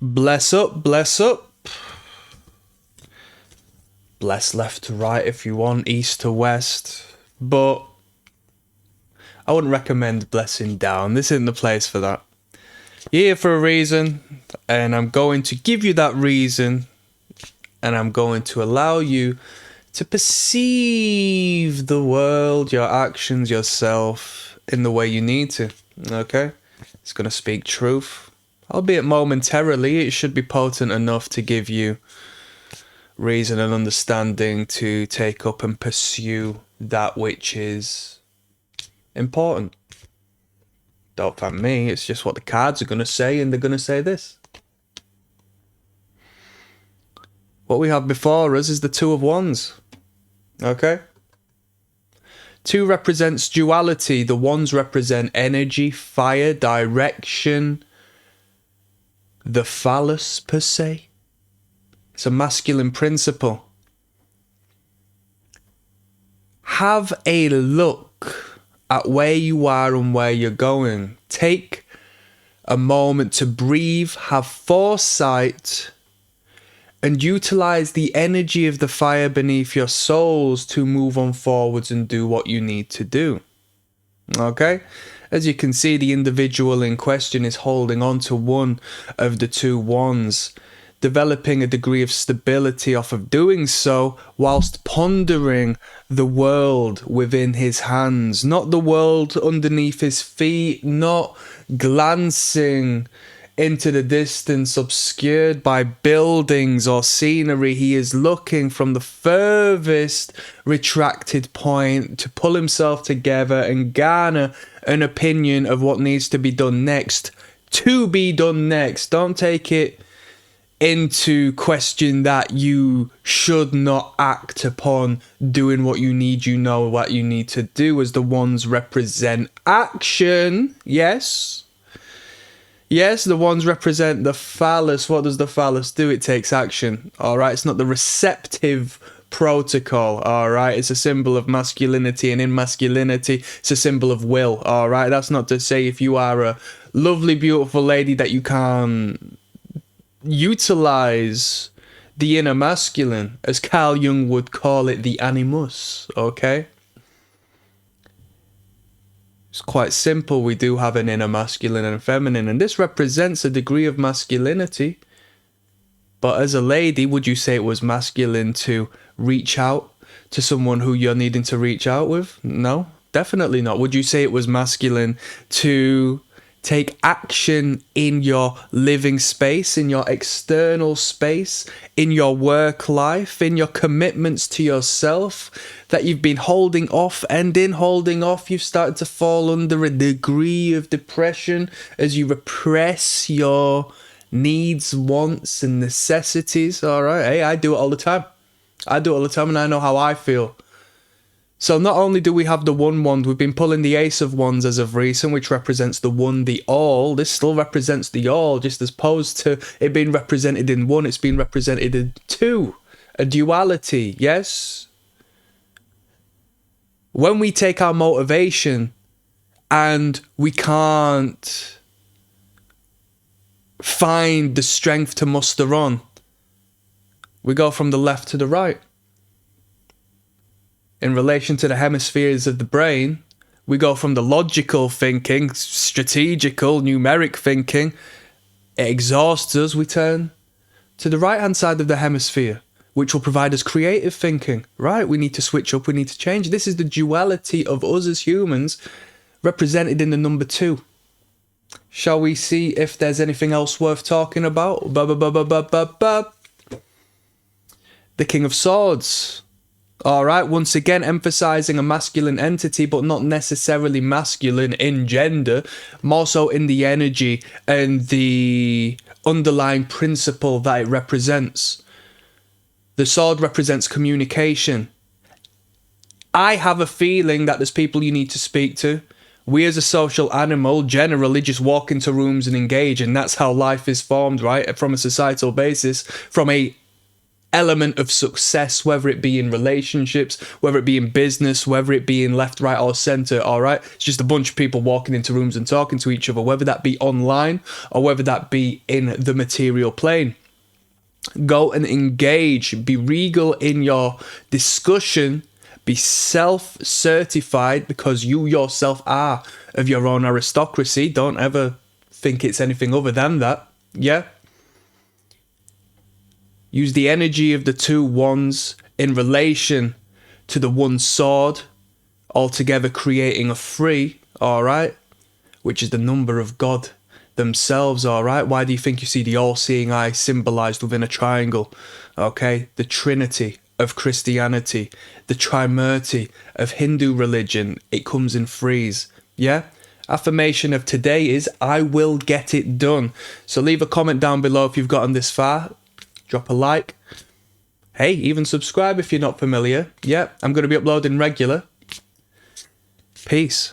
Bless up, bless up. Bless left to right if you want, east to west. But I wouldn't recommend blessing down. This isn't the place for that. You're here for a reason, and I'm going to give you that reason, and I'm going to allow you to perceive the world, your actions, yourself, in the way you need to. Okay? It's going to speak truth. Albeit momentarily, it should be potent enough to give you reason and understanding to take up and pursue that which is important. Don't thank me, it's just what the cards are going to say, and they're going to say this. What we have before us is the Two of Wands. Okay? Two represents duality. The wands represent energy, fire, direction, the phallus per se. It's a masculine principle. Have a look at where you are and where you're going. Take a moment to breathe, have foresight, and utilize the energy of the fire beneath your souls to move on forwards and do what you need to do. Okay? As you can see, the individual in question is holding on to one of the two wands, developing a degree of stability off of doing so, whilst pondering the world within his hands, not the world underneath his feet, not glancing into the distance obscured by buildings or scenery. He is looking from the furthest retracted point to pull himself together and garner an opinion of what needs to be done next. To be done next. Don't take it into question that you should not act upon doing what you need. You know what you need to do, as the ones represent action. Yes, the ones represent the phallus. What does the phallus do? It takes action. All right, it's not the receptive protocol. All right, it's a symbol of masculinity, and in masculinity, it's a symbol of will. All right, that's not to say if you are a lovely, beautiful lady that you can utilize the inner masculine, as Carl Jung would call it, the animus. Okay, it's quite simple. We do have an inner masculine and feminine, and this represents a degree of masculinity. But as a lady, would you say it was masculine to reach out to someone who you're needing to reach out with? No, definitely not. Would you say it was masculine to take action in your living space, in your external space, in your work life, in your commitments to yourself that you've been holding off? And in holding off, you've started to fall under a degree of depression as you repress your needs, wants, and necessities. All right, hey, I do it all the time. And I know how I feel. So not only do we have the one wand, we've been pulling the Ace of Wands as of recent, which represents the one, the all. This still represents the all, just as opposed to it being represented in one, it's been represented in two. A duality, yes? When we take our motivation and we can't find the strength to muster on, we go from the left to the right. In relation to the hemispheres of the brain, we go from the logical thinking, strategical, numeric thinking. It exhausts us. We turn to the right-hand side of the hemisphere, which will provide us creative thinking. Right, we need to switch up, we need to change. This is the duality of us as humans, represented in the number 2. Shall we see if there's anything else worth talking about? The King of Swords. All right, once again, emphasizing a masculine entity, but not necessarily masculine in gender, more so in the energy and the underlying principle that it represents. The sword represents communication. I have a feeling that there's people you need to speak to. We as a social animal generally just walk into rooms and engage, and that's how life is formed, right? From a societal basis, from a element of success, whether it be in relationships, whether it be in business, whether it be in left, right, or center. All right, it's just a bunch of people walking into rooms and talking to each other, whether that be online or whether that be in the material plane. Go and engage, be regal in your discussion, be self-certified, because you yourself are of your own aristocracy. Don't ever think it's anything other than that. Yeah. Use the energy of the two wands in relation to the one sword, altogether creating a 3, all right, which is the number of God themselves, all right. Why do you think you see the all-seeing eye symbolized within a triangle? Okay, the Trinity of Christianity, the Trimurti of Hindu religion, it comes in 3s, yeah. Affirmation of today is, I will get it done. So leave a comment down below if you've gotten this far. Drop a like. Hey, even subscribe if you're not familiar. Yeah, I'm going to be uploading regular. Peace.